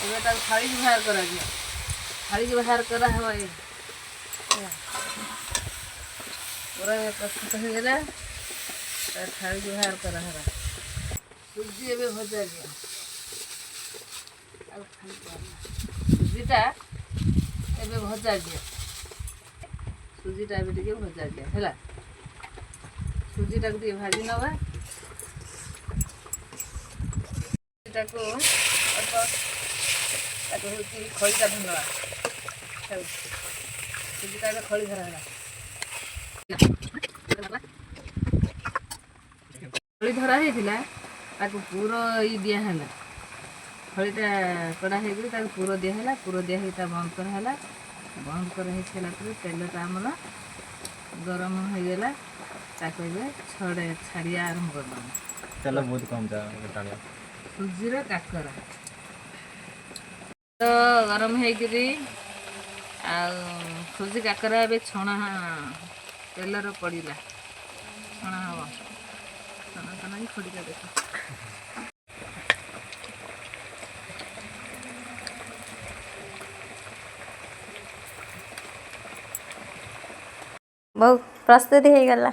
ଏବେ ତାକୁ ଥାଳିକି ବାହାର କରାଯିବ। ଥାଳିକି ବାହାର କରାହେବ। ଏ ପୁରା ପ୍ରସ୍ତୁତ ହେଇଗଲା। ଥାଳିକି ବାହାର କରାହେଲା। ସୁଜି ଏବେ ଭଜାଯିବ। ଆଉ ସୁଜିଟା ଏବେ ଭଜାଯିବ। ସୁଜିଟା ଏବେ ଟିକେ ଭଜାଯିବ ହେଲା। ସୁଜିଟାକୁ ଟିକେ ଭାଜି ନେବା। ସୁଜିଟାକୁ ଅଳ୍ପ ତାକୁ ହେଉଛି ଖଳିଟା ଧରିନେବା। ସୁଜିଟା ଏବେ ଖଳି ଧରା ହେଲା। ଖଳି ଧରା ହେଇଥିଲା ତାକୁ ପୁର ଦିଆହେଲା। ଖଳିଟା କଡ଼ା ହେଇକରି ତାକୁ ପୁର ଦିଆହେଲା। ପୁର ଦିଆ ହେଇକି ତା ବନ୍ଦ କରାହେଲା। ବନ୍ଦ କରା ହେଇସାରିଲା ପରେ ତେଲଟା ଆମର ଗରମ ହେଇଗଲା। ତାକୁ ଏବେ ଛାଡ଼ିବା ଆରମ୍ଭ କରିଦେବା। ତେଲ ବହୁତ କମ୍ ଯାଏ। ସୁଜିର କାକରା ତ ଗରମ ହେଇକିରି ଆଉ ସୁଜି କାକରା ଏବେ ଛଣା ତେଲର ପଡ଼ିଲା। ଛଣା ହେବ। ଛଣା ଛଣାକି ଖଡ଼ିକା ଦେଖ। ବହୁ ପ୍ରସ୍ତୁତି ହେଇଗଲା।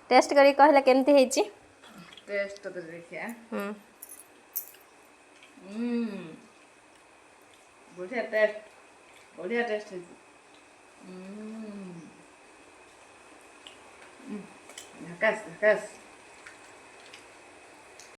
ଟେଷ୍ଟ କରି କହିଲା କେମିତି ହେଇଛି? ଟେଷ୍ଟ କରି ଦେଖିଆ। ବଢ଼ିଆ ଟେଷ୍ଟ ହେଇଛି। ଝାକାସ୍।